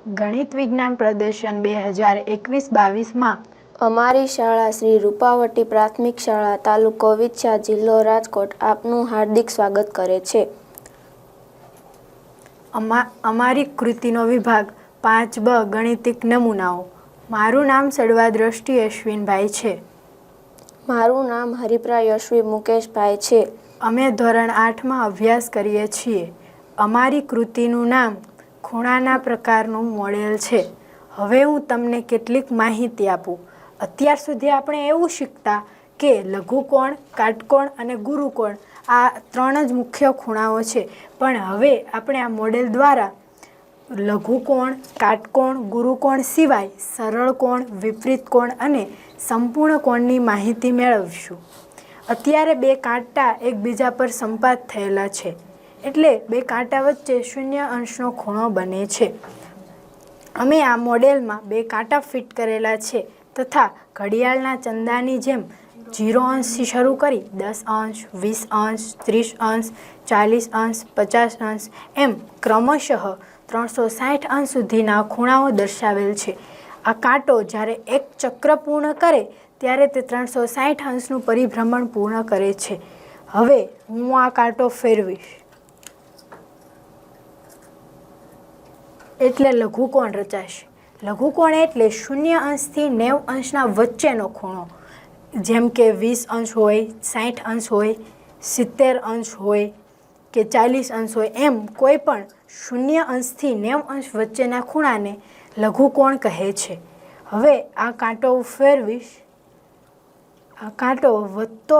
ગણિત વિજ્ઞાન પ્રદર્શન 2021-22માં અમારી શાળા શ્રી રૂપાવટી પ્રાથમિક શાળા તાલુકો વિછા જિલ્લો રાજકોટ આપનું હાર્દિક સ્વાગત કરે છે. અમારી કૃતિનો વિભાગ 5બ ગણિતિક નમૂનાઓ. મારું નામ સડવા દ્રષ્ટિ અશ્વિનભાઈ છે. મારું નામ હરિપ્રા યશવી મુકેશભાઈ છે. અમે ધોરણ 8માં અભ્યાસ કરીએ છીએ. અમારી કૃતિનું નામ ખૂણાના પ્રકારનું મોડેલ છે. હવે હું તમને કેટલીક માહિતી આપું. અત્યાર સુધી આપણે એવું શીખતા કે લઘુકોણ, કાટકોણ અને ગુરુકોણ આ 3 જ મુખ્ય ખૂણાઓ છે. પણ હવે આપણે આ મોડેલ દ્વારા લઘુકોણ, કાટકોણ, ગુરુકોણ સિવાય સરળ કોણ, વિપરીત કોણ અને સંપૂર્ણ કોણની માહિતી મેળવીશું. અત્યારે બે કાંટા એકબીજા પર સંપાત થયેલા છે, એટલે બે કાંટા વચ્ચે 0 અંશનો ખૂણો બને છે. અમે આ મોડેલમાં બે કાંટા ફિટ કરેલા છે તથા ઘડિયાળના ચંદાની જેમ 0 અંશથી શરૂ કરી 10 અંશ, 20 અંશ, 30 અંશ, 40 અંશ, 50 અંશ એમ ક્રમશઃ 360 અંશ સુધીના ખૂણાઓ દર્શાવેલ છે. આ કાંટો જ્યારે એક ચક્ર પૂર્ણ કરે ત્યારે તે 360 અંશનું પરિભ્રમણ પૂર્ણ કરે છે. હવે હું આ કાંટો ફેરવીશ એટલે લઘુકોણ રચાશે. લઘુકોણ એટલે 0 અંશથી 90 અંશના વચ્ચેનો ખૂણો. જેમ કે 20 અંશ હોય, 60 અંશ હોય, 70 અંશ હોય કે 40 અંશ હોય, એમ કોઈ પણ 0 અંશથી 90 અંશ વચ્ચેના ખૂણાને લઘુકોણ કહે છે. હવે આ કાંટો હું ફેરવીશ. આ કાંટો વધતો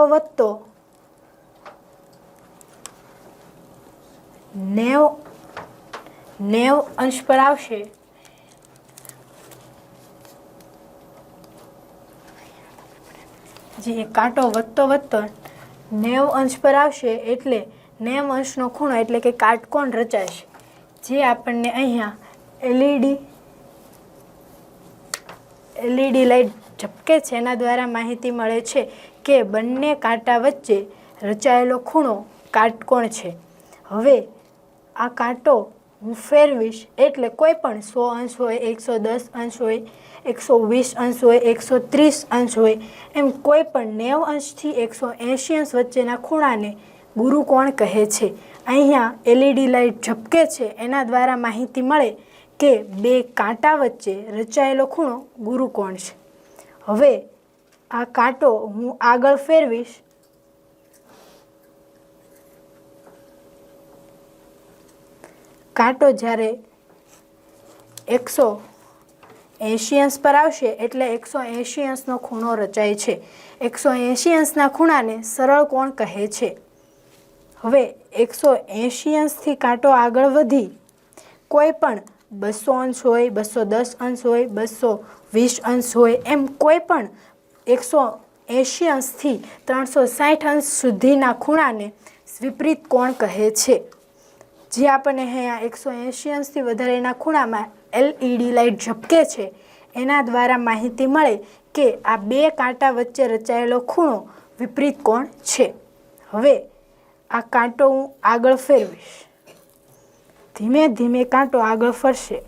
90 અંશ પર આવશે. જે કાંટો વધતો 90 અંશ પર આવશે એટલે 90 અંશનો ખૂણો એટલે કે કાટકોણ રચાશે. જે આપણને અહીંયા એલઈડી લાઇટ ઝબકે છે એના દ્વારા માહિતી મળે છે કે બંને કાંટા વચ્ચે રચાયેલો ખૂણો કાટકોણ છે. હવે આ કાંટો હું ફેરવીશ એટલે કોઈ પણ 100 અંશ હોય, 110 અંશ હોય, 120 અંશ હોય, 130 અંશ હોય, એમ કોઈ પણ 90 અંશથી 180 અંશ વચ્ચેના ખૂણાને ગુરુકોણ કહે છે. અહીંયા એલઈડી લાઇટ ઝબકે છે એના દ્વારા માહિતી મળે કે બે કાંટા વચ્ચે રચાયેલો ખૂણો ગુરુકોણ છે. હવે આ કાંટો હું આગળ ફેરવીશ કાંટો જ્યારે 180 અંશ પર આવશે એટલે 180 અંશનો ખૂણો રચાય છે. 180 અંશના ખૂણાને સરળ કોણ કહે છે. હવે 180 અંશથી કાંટો આગળ વધી કોઈ પણ 200 અંશ હોય, 210 અંશ હોય, 220 અંશ હોય, એમ કોઈ પણ 180 અંશથી 360 અંશ સુધીના ખૂણાને વિપરીત કોણ કહે છે. જે આપણને અહીંયા 180 અંશથી વધારેના ખૂણામાં એલઈડી લાઇટ ઝબકે છે એના દ્વારા માહિતી મળે કે આ બે કાંટા વચ્ચે રચાયેલો ખૂણો વિપરીત કોણ છે. હવે આ કાંટો હું આગળ ફેરવીશ. ધીમે ધીમે કાંટો આગળ ફરશે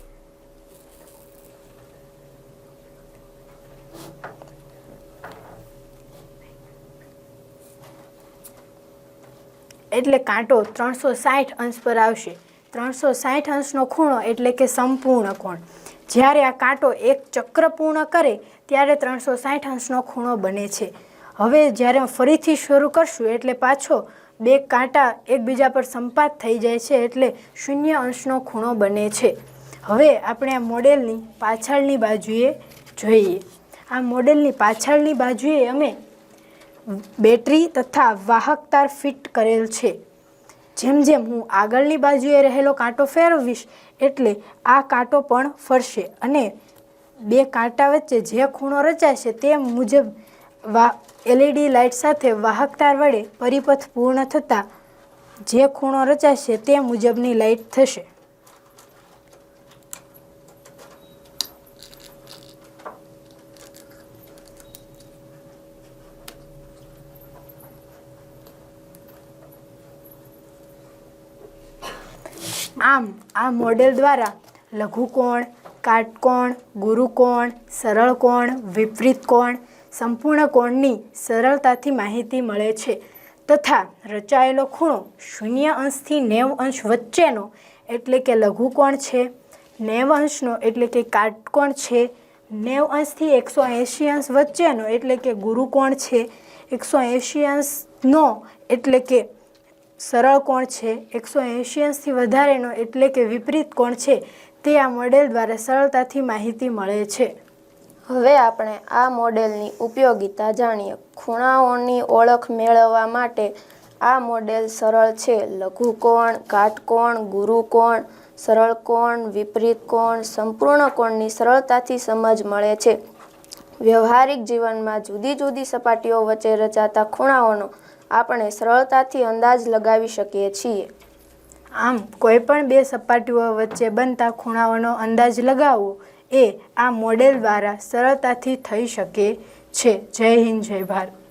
એટલે કાંટો 360 અંશ પર આવશે. 360 અંશનો ખૂણો એટલે કે સંપૂર્ણ કોણ. જ્યારે આ કાંટો એક ચક્ર પૂર્ણ કરે ત્યારે 360 અંશનો ખૂણો બને છે. હવે જ્યારે ફરીથી શરૂ કરશું એટલે પાછો બે કાંટા એકબીજા પર સંપાત થઈ જાય છે એટલે 0 અંશનો ખૂણો બને છે. હવે આપણે આ મોડેલની પાછળની બાજુએ જોઈએ. આ મોડેલની પાછળની બાજુએ અમે બેટરી તથા વાહક તાર ફિટ કરેલ છે. જેમ જેમ હું આગળની બાજુએ રહેલો કાંટો ફેરવીશ એટલે આ કાંટો પણ ફરશે અને બે કાંટા વચ્ચે જે ખૂણો રચાશે તે મુજબ એલઈડી લાઇટ સાથે વાહક તાર વડે પરિપથ પૂર્ણ થતાં જે ખૂણો રચાશે તે મુજબની લાઇટ થશે. આમ આ મોડેલ દ્વારા લઘુકોણ, કાટકોણ, ગુરુકોણ, સરળ કોણ, વિપરીત કોણ, સંપૂર્ણ કોણની સરળતાથી માહિતી મળે છે તથા રચાયેલો ખૂણો 0 અંશથી 90 અંશ વચ્ચેનો એટલે કે લઘુકોણ છે, 90 અંશનો એટલે કે કાટકોણ છે, 90 અંશથી 180 અંશ વચ્ચેનો એટલે કે ગુરુકોણ છે, 180 અંશનો એટલે કે સરળ કોણ છે, 180 અંશથી વધારેનો એટલે કે વિપરીત કોણ છે. તે આ મોડેલ દ્વારા સરળતાથી માહિતી મળે છે. હવે આપણે આ મોડેલની ઉપયોગિતા જાણીએ. ખૂણાઓની ઓળખ મેળવવા માટે આ મોડેલ સરળ છે. લઘુકોણ, કાટકોણ, ગુરુકોણ, સરળ કોણ, વિપરીત કોણ, સંપૂર્ણ કોણની સરળતાથી સમજ મળે છે. વ્યવહારિક જીવનમાં જુદી જુદી સપાટીઓ વચ્ચે રચાતા ખૂણાઓનો આપણે સરળતાથી અંદાજ લગાવી શકીએ છીએ. આમ કોઈપણ બે સપાટીઓ વચ્ચે બનતા ખૂણાઓનો અંદાજ લગાવવો એ આ મોડેલ દ્વારા સરળતાથી થઈ શકે છે. જય હિન્દ, જય ભારત.